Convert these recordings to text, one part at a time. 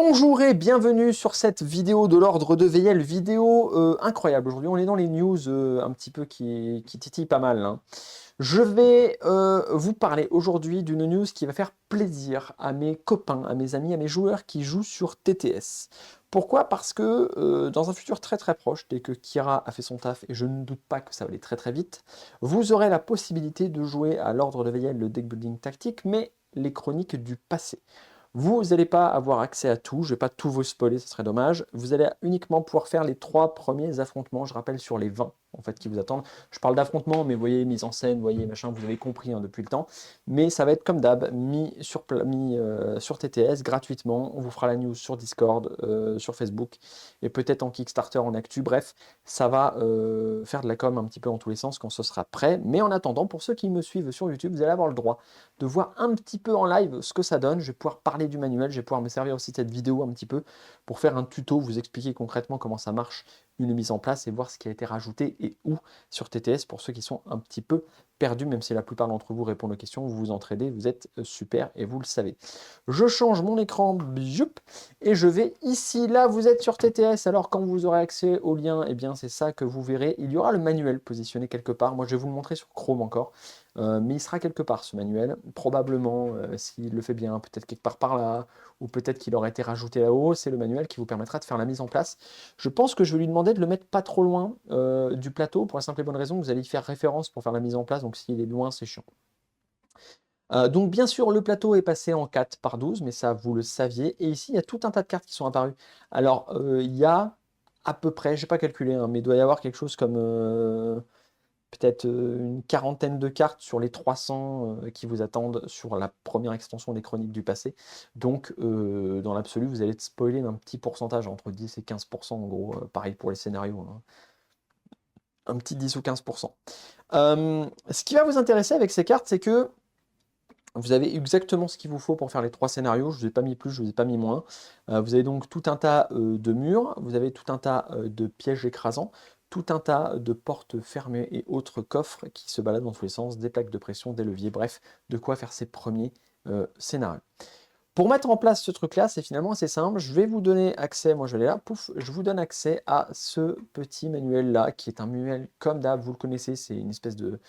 Bonjour et bienvenue sur cette vidéo de l'ordre de VL, vidéo incroyable. Aujourd'hui on est dans les news un petit peu qui titillent pas mal, hein. Je vais vous parler aujourd'hui d'une news qui va faire plaisir à mes copains, à mes amis, à mes joueurs qui jouent sur TTS. Pourquoi? Parce que dans un futur très très proche, dès que Kira a fait son taf, et je ne doute pas que ça va aller très très vite, vous aurez la possibilité de jouer à l'ordre de VL le deck building tactique, mais les chroniques du passé. Vous n'allez pas avoir accès à tout, je ne vais pas tout vous spoiler, ce serait dommage. Vous allez uniquement pouvoir faire les 3 premiers affrontements, je rappelle, sur les 20 en fait, qui vous attendent. Je parle d'affrontements, mais vous voyez, mise en scène, vous voyez, machin, vous avez compris hein, depuis le temps. Mais ça va être comme d'hab, mis sur TTS gratuitement. On vous fera la news sur Discord, sur Facebook, et peut-être en Kickstarter, en actu. Bref, ça va faire de la com un petit peu en tous les sens quand ce sera prêt. Mais en attendant, pour ceux qui me suivent sur YouTube, vous allez avoir le droit de voir un petit peu en live ce que ça donne. Je vais pouvoir parler du manuel, je vais pouvoir me servir aussi de cette vidéo un petit peu pour faire un tuto, vous expliquer concrètement comment ça marche, une mise en place et voir ce qui a été rajouté et où sur TTS pour ceux qui sont un petit peu perdus, même si la plupart d'entre vous répondent aux questions, vous vous entraidez, vous êtes super et vous le savez. Je change mon écran, et je vais ici, là vous êtes sur TTS, alors quand vous aurez accès au lien, et bien c'est ça que vous verrez, il y aura le manuel positionné quelque part, moi je vais vous le montrer sur Chrome encore, mais il sera quelque part ce manuel, probablement, s'il le fait bien, peut-être quelque part par là, ou peut-être qu'il aurait été rajouté là-haut, c'est le manuel qui vous permettra de faire la mise en place. Je pense que je vais lui demander de le mettre pas trop loin du plateau, pour la simple et bonne raison que vous allez y faire référence pour faire la mise en place, donc s'il est loin, c'est chiant. Donc bien sûr, le plateau est passé en 4 par 12, mais ça, vous le saviez, et ici, il y a tout un tas de cartes qui sont apparues. Alors, il y a à peu près, je n'ai pas calculé, hein, mais il doit y avoir quelque chose comme peut-être une quarantaine de cartes sur les 300 qui vous attendent sur la première extension des Chroniques du passé. Donc, dans l'absolu, vous allez être spoilé d'un petit pourcentage, entre 10 et 15% en gros, pareil pour les scénarios, hein. Un petit 10 ou 15%. Ce qui va vous intéresser avec ces cartes, c'est que vous avez exactement ce qu'il vous faut pour faire les 3 scénarios. Je ne vous ai pas mis plus, je ne vous ai pas mis moins. Vous avez donc tout un tas de murs, vous avez tout un tas de pièges écrasants, tout un tas de portes fermées et autres coffres qui se baladent dans tous les sens, des plaques de pression, des leviers, bref, de quoi faire ces premiers scénarios. Pour mettre en place ce truc-là, c'est finalement assez simple. Je vais vous donner accès, moi je vais aller là, pouf, je vous donne accès à ce petit manuel-là, qui est un manuel comme d'hab, vous le connaissez, c'est une espèce de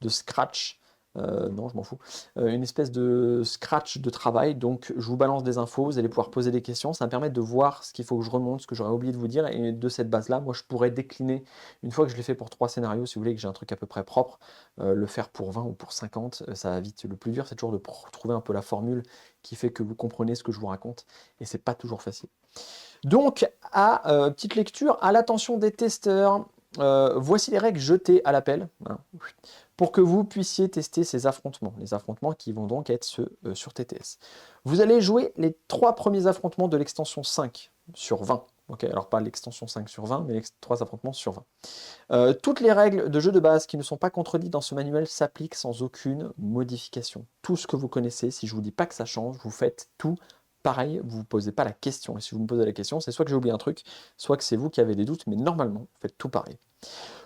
scratch. Non, je m'en fous. Une espèce de scratch de travail. Donc, je vous balance des infos, vous allez pouvoir poser des questions. Ça va me permettre de voir ce qu'il faut que je remonte, ce que j'aurais oublié de vous dire. Et de cette base-là, moi, je pourrais décliner, une fois que je l'ai fait pour 3 scénarios, si vous voulez que j'ai un truc à peu près propre, le faire pour 20 ou pour 50. Ça va vite. Le plus dur, c'est toujours de trouver un peu la formule qui fait que vous comprenez ce que je vous raconte. Et c'est pas toujours facile. Donc, petite lecture, à l'attention des testeurs, voici les règles jetées à l'appel, hein, pour que vous puissiez tester ces affrontements. Les affrontements qui vont donc être ceux sur TTS. Vous allez jouer les 3 premiers affrontements de l'extension 5 sur 20. Ok, alors pas l'extension 5 sur 20, mais les 3 affrontements sur 20. Toutes les règles de jeu de base qui ne sont pas contredites dans ce manuel s'appliquent sans aucune modification. Tout ce que vous connaissez, si je ne vous dis pas que ça change, vous faites tout pareil, vous ne vous posez pas la question. Et si vous me posez la question, c'est soit que j'ai oublié un truc, soit que c'est vous qui avez des doutes, mais normalement, vous faites tout pareil.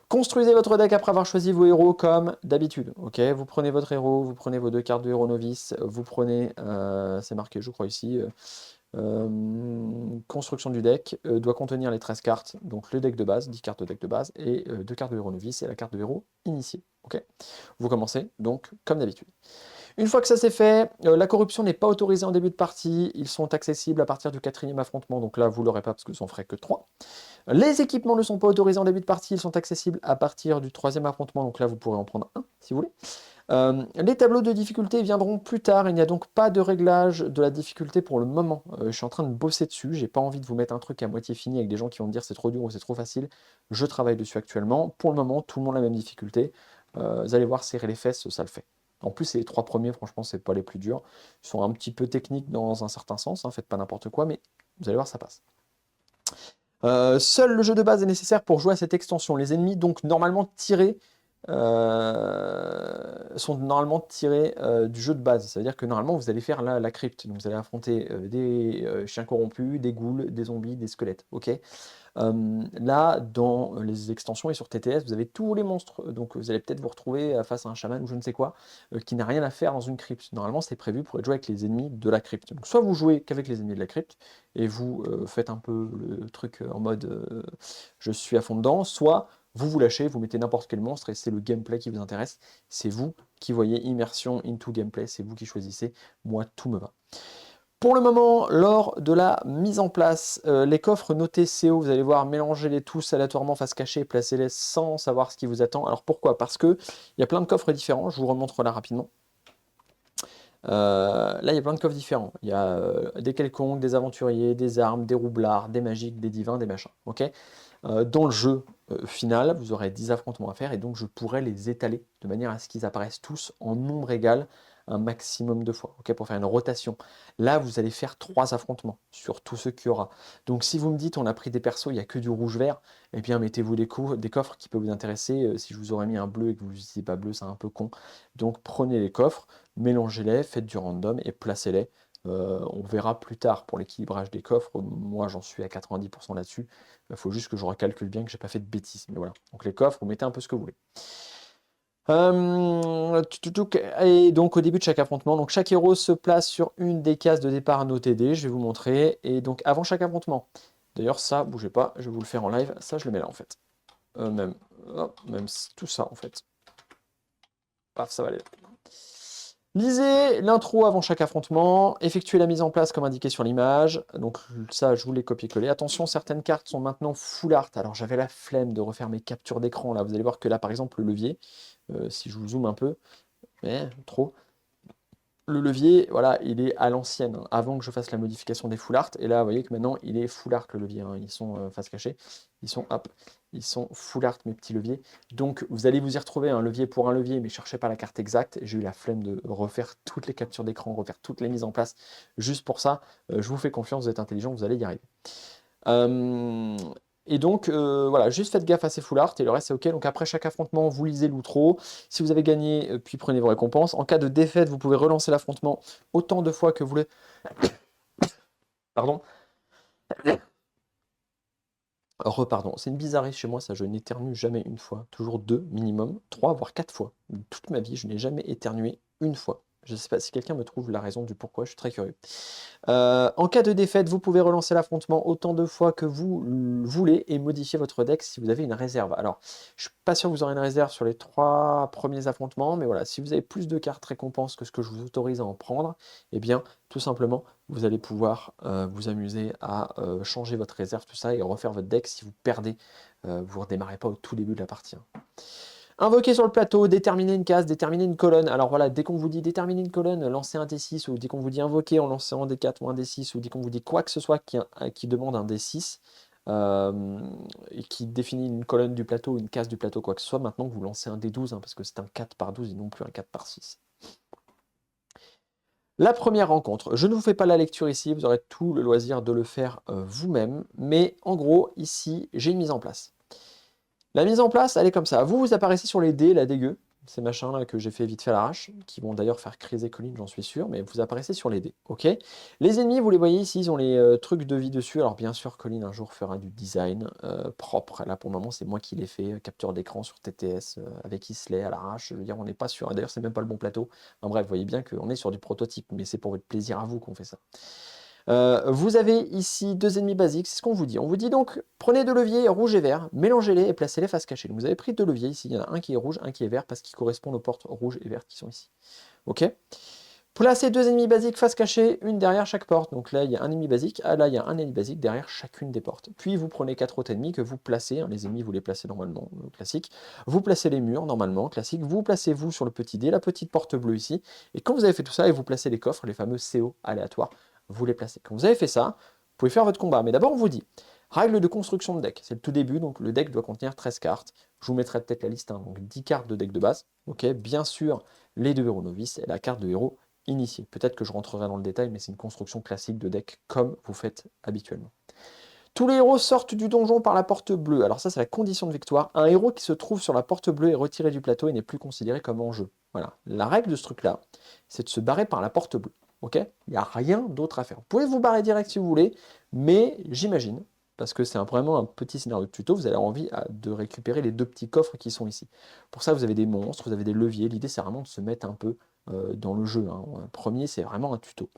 Construisez votre deck après avoir choisi vos héros comme d'habitude. Ok, vous prenez votre héros, vous prenez vos 2 cartes de héros novice, vous prenez, c'est marqué je crois ici, construction du deck doit contenir les 13 cartes, donc le deck de base, 10 cartes de deck de base, et 2 cartes de héros novice et la carte de héros initié. Ok, vous commencez donc comme d'habitude. Une fois que ça c'est fait, la corruption n'est pas autorisée en début de partie, ils sont accessibles à partir du 4e affrontement, donc là vous l'aurez pas parce que vous en ferez que 3. Les équipements ne sont pas autorisés en début de partie, ils sont accessibles à partir du 3e affrontement, donc là vous pourrez en prendre un si vous voulez. Les tableaux de difficulté viendront plus tard, il n'y a donc pas de réglage de la difficulté pour le moment. Je suis en train de bosser dessus, j'ai pas envie de vous mettre un truc à moitié fini avec des gens qui vont me dire c'est trop dur ou c'est trop facile. Je travaille dessus actuellement. Pour le moment, tout le monde a la même difficulté. Vous allez voir, serrer les fesses, ça le fait. En plus, les 3 premiers, franchement, c'est pas les plus durs. Ils sont un petit peu techniques dans un certain sens, hein, faites pas n'importe quoi, mais vous allez voir, ça passe. Seul le jeu de base est nécessaire pour jouer à cette extension. Les ennemis, donc, sont normalement tirés du jeu de base. Ça veut dire que normalement, vous allez faire la crypte. Donc, vous allez affronter des chiens corrompus, des ghouls, des zombies, des squelettes. Ok. Là, dans les extensions et sur TTS, vous avez tous les monstres, donc vous allez peut-être vous retrouver face à un chaman ou je ne sais quoi, qui n'a rien à faire dans une crypte. Normalement, c'est prévu pour être joué avec les ennemis de la crypte. Donc soit vous jouez qu'avec les ennemis de la crypte, et vous faites un peu le truc en mode je suis à fond dedans, soit vous vous lâchez, vous mettez n'importe quel monstre et c'est le gameplay qui vous intéresse. C'est vous qui voyez immersion into gameplay, c'est vous qui choisissez. Moi, tout me va. Pour le moment, lors de la mise en place, les coffres notés CO, vous allez voir, mélangez-les tous aléatoirement face cachée, placez-les sans savoir ce qui vous attend. Alors pourquoi? Parce que il y a plein de coffres différents, je vous remontre là rapidement. Là, il y a plein de coffres différents. Il y a des quelconques, des aventuriers, des armes, des roublards, des magiques, des divins, des machins. Ok. Dans le jeu final, vous aurez 10 affrontements à faire et donc je pourrais les étaler de manière à ce qu'ils apparaissent tous en nombre égal un maximum de fois, ok, pour faire une rotation. Là, vous allez faire 3 affrontements sur tous ceux qu'il y aura. Donc si vous me dites on a pris des persos, il n'y a que du rouge-vert, eh bien mettez-vous des coffres qui peuvent vous intéresser. Si je vous aurais mis un bleu et que vous n'utilisez pas bleu, c'est un peu con. Donc prenez les coffres, mélangez-les, faites du random et placez-les. On verra plus tard pour l'équilibrage des coffres. Moi, j'en suis à 90% là-dessus. Il faut juste que je recalcule bien que j'ai pas fait de bêtises. Mais voilà. Donc les coffres, vous mettez un peu ce que vous voulez. Et donc au début de chaque affrontement, donc chaque héros se place sur une des cases de départ notées D. Je vais vous montrer. Et donc avant chaque affrontement. D'ailleurs, ça, bougez pas, je vais vous le faire en live. Ça, je le mets là en fait. Même tout ça en fait. Paf, ça va aller. Lisez l'intro avant chaque affrontement, effectuez la mise en place comme indiqué sur l'image. Donc ça, je vous l'ai copié-collé. Attention, certaines cartes sont maintenant full art. Alors j'avais la flemme de refaire mes captures d'écran là. Vous allez voir que là, par exemple, le levier, si je vous zoome un peu, mais trop. Le levier, voilà, il est à l'ancienne, hein, avant que je fasse la modification des full art. Et là, vous voyez que maintenant, il est full art le levier. Hein. Ils sont face cachée. Ils sont full art mes petits leviers. Donc, vous allez vous y retrouver un levier pour un levier, mais cherchez pas la carte exacte. J'ai eu la flemme de refaire toutes les captures d'écran, refaire toutes les mises en place juste pour ça. Je vous fais confiance, vous êtes intelligent, vous allez y arriver. Et donc, voilà, juste faites gaffe à ces full art et le reste c'est ok. Donc après chaque affrontement, vous lisez l'outro. Si vous avez gagné, puis prenez vos récompenses. En cas de défaite, vous pouvez relancer l'affrontement autant de fois que vous voulez. Pardon. Pardon, c'est une bizarrerie chez moi, ça, je n'éternue jamais une fois. Toujours 2 minimum, 3 voire 4 fois. Toute ma vie, je n'ai jamais éternué une fois. Je ne sais pas si quelqu'un me trouve la raison du pourquoi, je suis très curieux. En cas de défaite, vous pouvez relancer l'affrontement autant de fois que vous voulez et modifier votre deck si vous avez une réserve. Alors, je ne suis pas sûr que vous aurez une réserve sur les 3 premiers affrontements, mais voilà, si vous avez plus de cartes récompenses que ce que je vous autorise à en prendre, eh bien, tout simplement, vous allez pouvoir vous amuser à changer votre réserve, tout ça, et refaire votre deck si vous perdez. Vous ne redémarrez pas au tout début de la partie. Hein. Invoquer sur le plateau, déterminer une case, déterminer une colonne. Alors voilà, dès qu'on vous dit déterminer une colonne, lancer un D6, ou dès qu'on vous dit invoquer en lançant un D4 ou un D6, ou dès qu'on vous dit quoi que ce soit qui demande un D6, et qui définit une colonne du plateau, une case du plateau, quoi que ce soit, maintenant vous lancez un D12, hein, parce que c'est un 4 par 12 et non plus un 4 par 6. La première rencontre, je ne vous fais pas la lecture ici, vous aurez tout le loisir de le faire vous-même, mais en gros, ici, j'ai une mise en place. La mise en place, elle est comme ça. Vous apparaissez sur les dés, la dégueu, ces machins-là que j'ai fait vite fait à l'arrache, qui vont d'ailleurs faire criser Colline, j'en suis sûr, mais vous apparaissez sur les dés, ok? Les ennemis, vous les voyez ici, ils ont les trucs de vie dessus. Alors bien sûr, Colline un jour fera du design propre. Là, pour le moment, c'est moi qui l'ai fait, capture d'écran sur TTS, avec Isley à l'arrache. Je veux dire, on n'est pas sur... D'ailleurs, c'est même pas le bon plateau. Enfin, bref, vous voyez bien qu'on est sur du prototype, mais c'est pour votre plaisir à vous qu'on fait ça. Vous avez ici 2 ennemis basiques, c'est ce qu'on vous dit. On vous dit donc, prenez 2 leviers rouge et vert, mélangez-les et placez-les face cachée. Donc vous avez pris 2 leviers ici, il y en a un qui est rouge, un qui est vert, parce qu'ils correspondent aux portes rouges et vertes qui sont ici. Ok. Placez 2 ennemis basiques face cachée, une derrière chaque porte. Donc là, il y a un ennemi basique, là, il y a un ennemi basique derrière chacune des portes. Puis vous prenez 4 autres ennemis que vous placez, hein, les ennemis vous les placez normalement, classique. Vous placez les murs, normalement, classique. Vous placez vous sur le petit dé, la petite porte bleue ici. Et quand vous avez fait tout ça, et vous placez les coffres, les fameux CO aléatoires, vous les placez. Quand vous avez fait ça, vous pouvez faire votre combat. Mais d'abord, on vous dit, règle de construction de deck. C'est le tout début, donc le deck doit contenir 13 cartes. Je vous mettrai peut-être la liste, hein, donc 10 cartes de deck de base. Ok, bien sûr, les 2 héros novices et la carte de héros initié. Peut-être que je rentrerai dans le détail, mais c'est une construction classique de deck comme vous faites habituellement. Tous les héros sortent du donjon par la porte bleue. Alors ça, c'est la condition de victoire. Un héros qui se trouve sur la porte bleue est retiré du plateau et n'est plus considéré comme en jeu. Voilà. La règle de ce truc-là, c'est de se barrer par la porte bleue. Ok? Il n'y a rien d'autre à faire. Vous pouvez vous barrer direct si vous voulez, mais j'imagine, parce que c'est vraiment un petit scénario de tuto, vous avez envie de récupérer les 2 petits coffres qui sont ici. Pour ça, vous avez des monstres, vous avez des leviers, l'idée c'est vraiment de se mettre un peu dans le jeu, hein. Premier, c'est vraiment un tuto.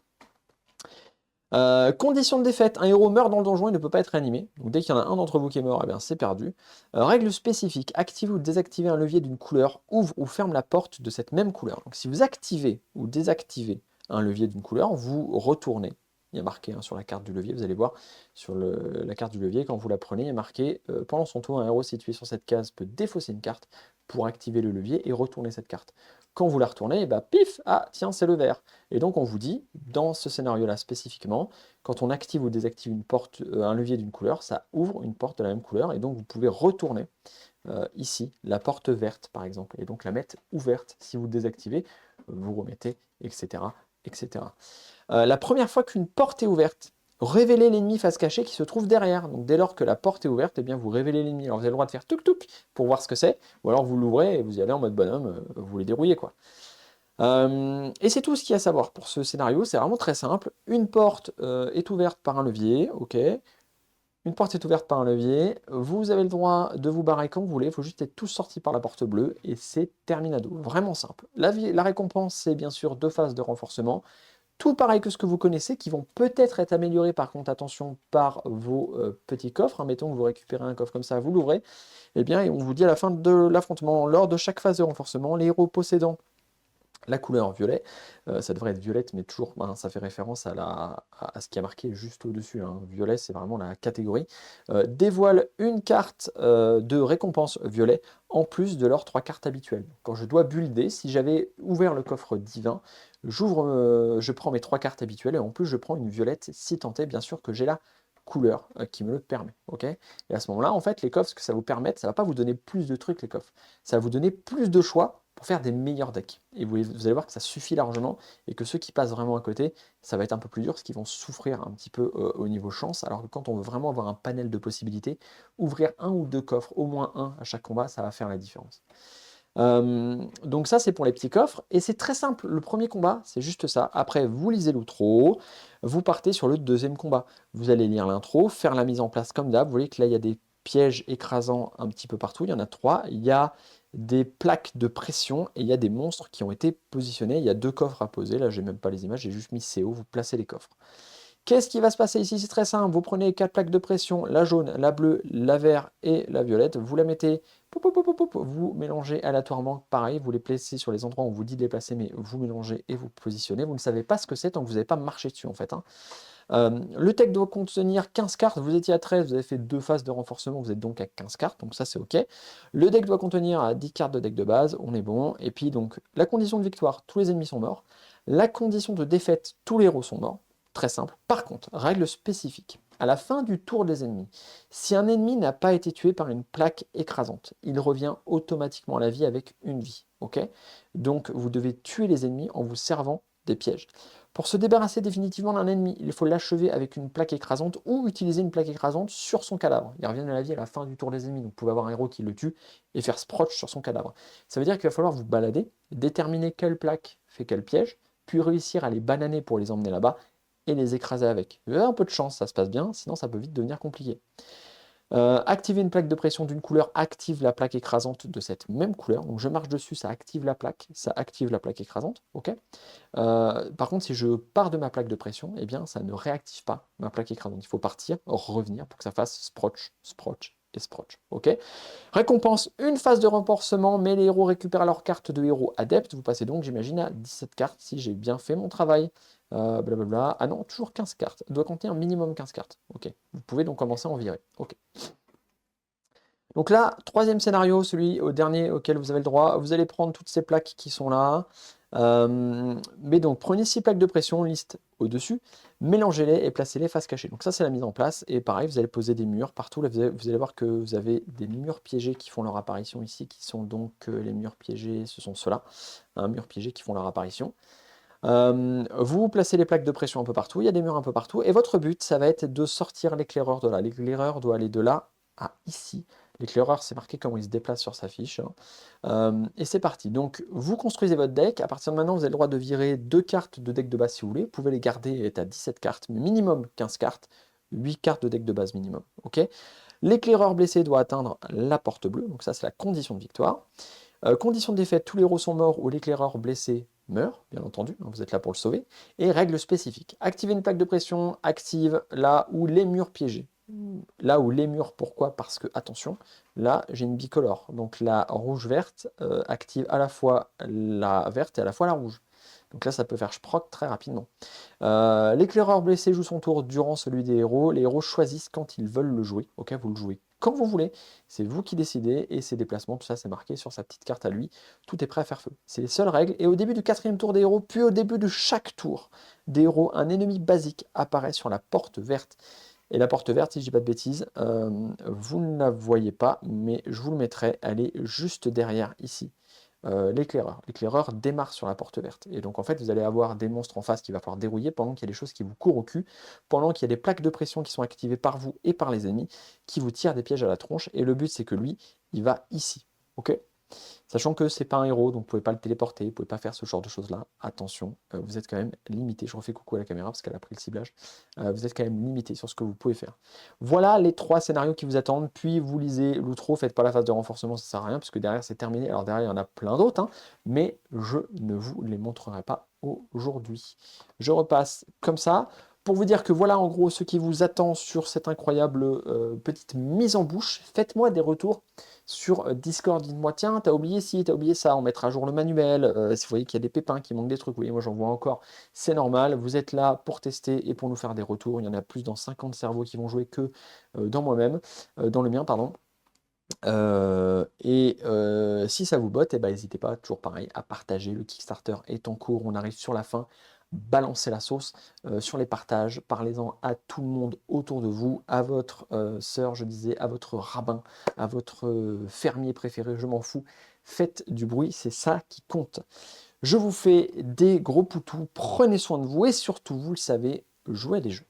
Condition de défaite, un héros meurt dans le donjon et ne peut pas être réanimé. Donc dès qu'il y en a un d'entre vous qui est mort, eh bien c'est perdu. Règle spécifique, activez ou désactivez un levier d'une couleur, ouvre ou ferme la porte de cette même couleur. Donc si vous activez ou désactivez un levier d'une couleur, vous retournez. Il y a marqué hein, sur la carte du levier, vous allez voir sur la carte du levier, quand vous la prenez, il y a marqué pendant son tour, un héros situé sur cette case peut défausser une carte pour activer le levier et retourner cette carte. Quand vous la retournez, et bah, pif, ah tiens, c'est le vert. Et donc on vous dit, dans ce scénario-là spécifiquement, quand on active ou désactive une porte, un levier d'une couleur, ça ouvre une porte de la même couleur, et donc vous pouvez retourner ici la porte verte par exemple, et donc la mettre ouverte. Si vous désactivez, vous remettez, etc. etc. La première fois qu'une porte est ouverte, révélez l'ennemi face cachée qui se trouve derrière. Donc dès lors que la porte est ouverte, eh bien vous révélez l'ennemi. Alors vous avez le droit de faire touk touk pour voir ce que c'est, ou alors vous l'ouvrez et vous y allez en mode bonhomme, vous les dérouillez quoi. Et c'est tout ce qu'il y a à savoir pour ce scénario, c'est vraiment très simple. Une porte est ouverte par un levier, ok. Une porte est ouverte par un levier, vous avez le droit de vous barrer quand vous voulez, il faut juste être tous sortis par la porte bleue, et c'est terminado, vraiment simple. La récompense, c'est bien sûr 2 phases de renforcement, tout pareil que ce que vous connaissez, qui vont peut-être être améliorés par contre, attention, par vos petits coffres. Hein, mettons que vous récupérez un coffre comme ça, vous l'ouvrez, et bien on vous dit à la fin de l'affrontement, lors de chaque phase de renforcement, les héros possédant la couleur violet, ça devrait être violette, mais toujours, ben, ça fait référence à ce qui a marqué juste au-dessus. Hein. Violet, c'est vraiment la catégorie. Dévoile une carte de récompense violet, en plus de leurs 3 cartes habituelles. Quand je dois builder, si j'avais ouvert le coffre divin, je prends mes 3 cartes habituelles, et en plus je prends une violette, si tant est, bien sûr, que j'ai la couleur qui me le permet. Ok. Et à ce moment-là, en fait, les coffres, ce que ça va vous permettre, ça ne va pas vous donner plus de trucs, les coffres. Ça va vous donner plus de choix pour faire des meilleurs decks. Et vous allez voir que ça suffit largement, et que ceux qui passent vraiment à côté, ça va être un peu plus dur, parce qu'ils vont souffrir un petit peu au niveau chance, alors que quand on veut vraiment avoir un panel de possibilités, ouvrir 1 ou 2 coffres, au moins 1 à chaque combat, ça va faire la différence. Donc ça c'est pour les petits coffres, et c'est très simple, le premier combat c'est juste ça. Après vous lisez l'outro, vous partez sur le deuxième combat, vous allez lire l'intro, faire la mise en place comme d'hab. Vous voyez que là il y a des pièges écrasants un petit peu partout, il y en a 3, il y a des plaques de pression et il y a des monstres qui ont été positionnés. Il y a 2 coffres à poser, là j'ai même pas les images, j'ai juste mis CO, vous placez les coffres. Qu'est-ce qui va se passer ici? C'est très simple, vous prenez 4 plaques de pression, la jaune, la bleue, la verte et la violette, vous la mettez, vous mélangez aléatoirement, pareil, vous les placez sur les endroits où on vous dit de les placer, mais vous mélangez et vous positionnez. Vous ne savez pas ce que c'est tant que vous n'avez pas marché dessus en fait. Hein. Le deck doit contenir 15 cartes, vous étiez à 13, vous avez fait 2 phases de renforcement, vous êtes donc à 15 cartes, donc ça c'est ok. Le deck doit contenir 10 cartes de deck de base, on est bon. Et puis donc la condition de victoire, tous les ennemis sont morts. La condition de défaite, tous les héros sont morts. Très simple. Par contre, règle spécifique. À la fin du tour des ennemis, si un ennemi n'a pas été tué par une plaque écrasante, il revient automatiquement à la vie avec une vie. Ok. Donc vous devez tuer les ennemis en vous servant des pièges. Pour se débarrasser définitivement d'un ennemi, il faut l'achever avec une plaque écrasante ou utiliser une plaque écrasante sur son cadavre. Il revient à la vie à la fin du tour des ennemis, donc vous pouvez avoir un héros qui le tue et faire sproch sur son cadavre. Ça veut dire qu'il va falloir vous balader, déterminer quelle plaque fait quel piège, puis réussir à les bananer pour les emmener là-bas et les écraser avec. Vous avez un peu de chance, ça se passe bien, sinon ça peut vite devenir compliqué. Activer une plaque de pression d'une couleur active la plaque écrasante de cette même couleur. Donc je marche dessus, ça active la plaque écrasante. Ok. Par contre, si je pars de ma plaque de pression, eh bien ça ne réactive pas ma plaque écrasante. Il faut partir, revenir pour que ça fasse sproch, sproch et sproch. Ok. Récompense, une phase de renforcement, mais les héros récupèrent leur carte de héros adepte. Vous passez donc, j'imagine, à 17 cartes si j'ai bien fait mon travail. Blablabla. Ah non, toujours 15 cartes. Il doit compter un minimum 15 cartes. Ok. Vous pouvez donc commencer à en virer. Ok. Donc là, 3e scénario, celui au dernier auquel vous avez le droit. Vous allez prendre toutes ces plaques qui sont là. Mais donc, prenez 6 plaques de pression, liste au-dessus, mélangez-les et placez-les face cachée. Donc ça, c'est la mise en place. Et pareil, vous allez poser des murs partout. Là, vous allez voir que vous avez des murs piégés qui font leur apparition ici, qui sont donc les murs piégés, ce sont ceux-là. Un mur piégé qui font leur apparition. Vous placez les plaques de pression un peu partout, il y a des murs un peu partout, et votre but, ça va être de sortir l'éclaireur de là. L'éclaireur doit aller de là à ici. L'éclaireur, c'est marqué comment il se déplace sur sa fiche. Hein. Et c'est parti. Donc, vous construisez votre deck. À partir de maintenant, vous avez le droit de virer 2 cartes de deck de base si vous voulez. Vous pouvez les garder et être à 17 cartes, mais minimum 15 cartes. 8 cartes de deck de base minimum. Ok. L'éclaireur blessé doit atteindre la porte bleue, donc ça c'est la condition de victoire. Condition de défaite, tous les héros sont morts ou l'éclaireur blessé meurt, bien entendu, hein, vous êtes là pour le sauver. Et règle spécifique, activer une plaque de pression, active là où les murs piégés. Là où les murs, pourquoi? Parce que, attention, là j'ai une bicolore, donc la rouge-verte active à la fois la verte et à la fois la rouge. Donc là ça peut faire proc très rapidement. L'éclaireur blessé joue son tour durant celui des héros. Les héros choisissent quand ils veulent le jouer. Ok, vous le jouez quand vous voulez. C'est vous qui décidez. Et ses déplacements, tout ça, c'est marqué sur sa petite carte à lui. Tout est prêt à faire feu. C'est les seules règles. Et au début du 4e tour des héros, puis au début de chaque tour des héros, un ennemi basique apparaît sur la porte verte. Et la porte verte, si je dis pas de bêtises, vous ne la voyez pas, mais je vous le mettrai. Elle est juste derrière ici. L'éclaireur. L'éclaireur démarre sur la porte verte. Et donc en fait, vous allez avoir des monstres en face qu'il va falloir dérouiller pendant qu'il y a des choses qui vous courent au cul, pendant qu'il y a des plaques de pression qui sont activées par vous et par les ennemis, qui vous tirent des pièges à la tronche. Et le but, c'est que lui, il va ici. Ok? Sachant que c'est pas un héros, donc vous pouvez pas le téléporter, vous pouvez pas faire ce genre de choses-là. Attention, vous êtes quand même limité. Je refais coucou à la caméra parce qu'elle a pris le ciblage. Vous êtes quand même limité sur ce que vous pouvez faire. Voilà les 3 scénarios qui vous attendent. Puis vous lisez l'outro, faites pas la phase de renforcement, ça sert à rien puisque derrière c'est terminé. Alors derrière il y en a plein d'autres, hein, mais je ne vous les montrerai pas aujourd'hui. Je repasse comme ça. Pour vous dire que voilà en gros ce qui vous attend sur cette incroyable petite mise en bouche, faites-moi des retours sur Discord. Dites-moi, tiens, t'as oublié ci, t'as oublié ça, on mettra à jour le manuel. Si vous voyez qu'il y a des pépins, qui manquent des trucs, oui, moi j'en vois encore, c'est normal. Vous êtes là pour tester et pour nous faire des retours. Il y en a plus dans 50 cerveaux qui vont jouer que dans moi-même, dans le mien, pardon. Si ça vous botte, eh ben, n'hésitez pas, toujours pareil, à partager. Le Kickstarter est en cours, on arrive sur la fin. Balancez la sauce sur les partages, parlez-en à tout le monde autour de vous, à votre sœur, je disais, à votre rabbin, à votre fermier préféré, je m'en fous. Faites du bruit, c'est ça qui compte. Je vous fais des gros poutous, prenez soin de vous et surtout, vous le savez, jouez à des jeux.